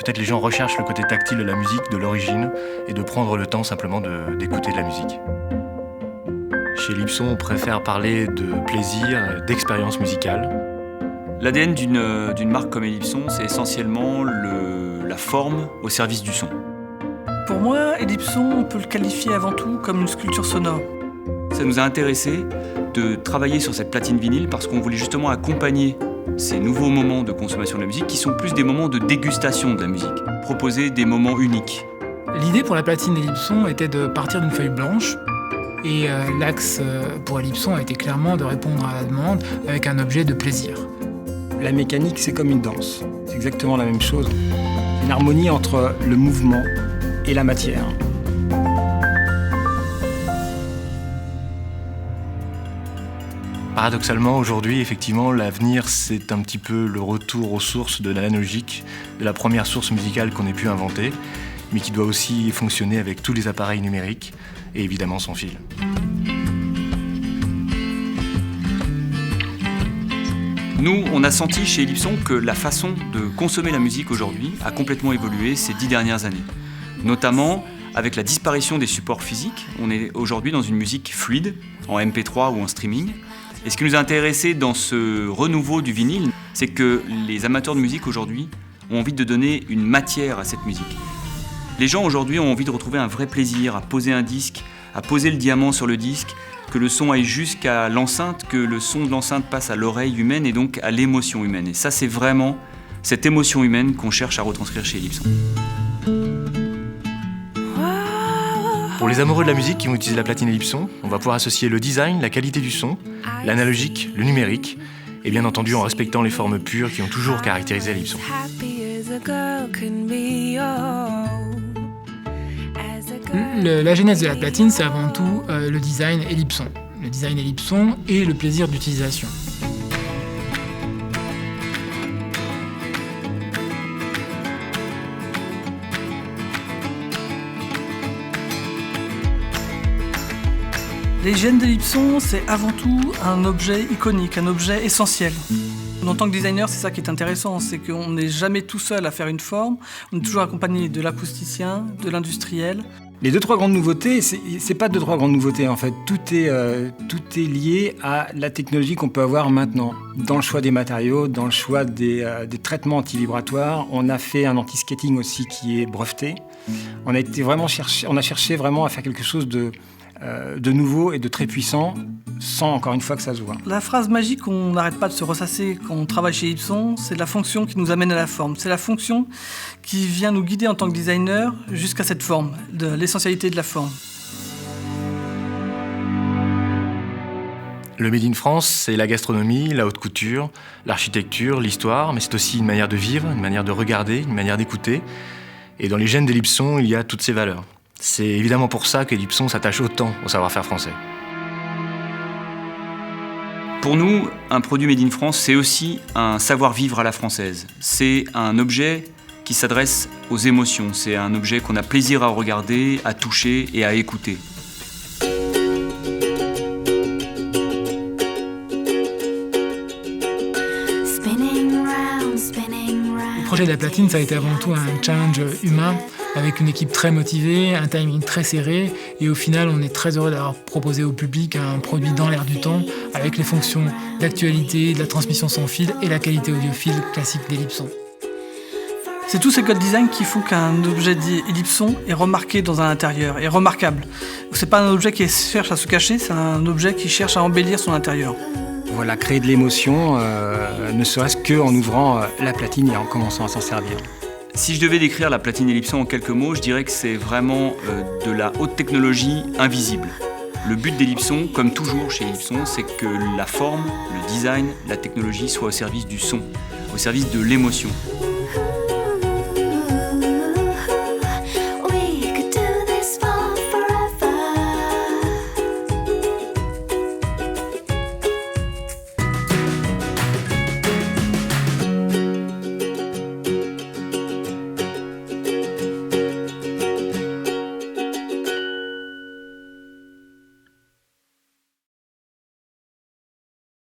peut-être les gens recherchent le côté tactile de la musique, de l'origine, et de prendre le temps simplement d'écouter de la musique. Chez Ellipson, on préfère parler de plaisir, d'expérience musicale. L'ADN d'une marque comme Ellipson, c'est essentiellement la forme au service du son. Pour moi, Ellipson, on peut le qualifier avant tout comme une sculpture sonore. Ça nous a intéressé de travailler sur cette platine vinyle parce qu'on voulait justement accompagner ces nouveaux moments de consommation de la musique qui sont plus des moments de dégustation de la musique, proposer des moments uniques. L'idée pour la platine Ellipson était de partir d'une feuille blanche et l'axe pour Ellipson a été clairement de répondre à la demande avec un objet de plaisir. La mécanique, c'est comme une danse. C'est exactement la même chose. Une harmonie entre le mouvement et la matière. Paradoxalement, aujourd'hui, effectivement, l'avenir, c'est un petit peu le retour aux sources de l'analogique, de la première source musicale qu'on ait pu inventer, mais qui doit aussi fonctionner avec tous les appareils numériques et évidemment sans fil. Nous, on a senti chez Ellipson que la façon de consommer la musique aujourd'hui a complètement évolué ces 10 dernières années. Notamment avec la disparition des supports physiques, on est aujourd'hui dans une musique fluide, en MP3 ou en streaming. Et ce qui nous a intéressé dans ce renouveau du vinyle, c'est que les amateurs de musique aujourd'hui ont envie de donner une matière à cette musique. Les gens aujourd'hui ont envie de retrouver un vrai plaisir à poser un disque, à poser le diamant sur le disque, que le son aille jusqu'à l'enceinte, que le son de l'enceinte passe à l'oreille humaine et donc à l'émotion humaine. Et ça, c'est vraiment cette émotion humaine qu'on cherche à retranscrire chez Ellipson. Pour les amoureux de la musique qui vont utiliser la platine Ellipson, on va pouvoir associer le design, la qualité du son, l'analogique, le numérique, et bien entendu en respectant les formes pures qui ont toujours caractérisé Ellipson. La genèse de la platine, c'est avant tout le design Ellipson. Le design Ellipson et le plaisir d'utilisation. Les gènes d'Ellipson, c'est avant tout un objet iconique, un objet essentiel. En tant que designer, c'est ça qui est intéressant, c'est qu'on n'est jamais tout seul à faire une forme, on est toujours accompagné de l'acousticien, de l'industriel. Les 2-3 grandes nouveautés, c'est pas 2-3 grandes nouveautés en fait. Tout est lié à la technologie qu'on peut avoir maintenant. Dans le choix des matériaux, dans le choix des traitements anti-vibratoires, on a fait un anti-skating aussi qui est breveté. On a cherché vraiment à faire quelque chose de nouveau et de très puissant, sans encore une fois que ça se voit. La phrase magique qu'on n'arrête pas de se ressasser quand on travaille chez Ellipson, c'est la fonction qui nous amène à la forme. C'est la fonction qui vient nous guider en tant que designer jusqu'à cette forme, de l'essentialité de la forme. Le Made in France, c'est la gastronomie, la haute couture, l'architecture, l'histoire, mais c'est aussi une manière de vivre, une manière de regarder, une manière d'écouter. Et dans les gènes d'Ellipson, il y a toutes ces valeurs. C'est évidemment pour ça qu'Ellipson s'attache autant au savoir-faire français. Pour nous, un produit Made in France, c'est aussi un savoir-vivre à la française. C'est un objet qui s'adresse aux émotions. C'est un objet qu'on a plaisir à regarder, à toucher et à écouter. Le projet de la platine, ça a été avant tout un challenge humain, avec une équipe très motivée, un timing très serré, et au final, on est très heureux d'avoir proposé au public un produit dans l'air du temps, avec les fonctions d'actualité, de la transmission sans fil et la qualité audiophile classique d'Ellipson. C'est tous ces codes design qui font qu'un objet dit Ellipson est remarqué dans un intérieur, est remarquable. C'est pas un objet qui cherche à se cacher, c'est un objet qui cherche à embellir son intérieur. Voilà, créer de l'émotion, ne serait-ce qu'en ouvrant la platine et en commençant à s'en servir. Si je devais décrire la platine Ellipson en quelques mots, je dirais que c'est vraiment de la haute technologie invisible. Le but d'Ellipson, comme toujours chez Ellipson, c'est que la forme, le design, la technologie soient au service du son, au service de l'émotion.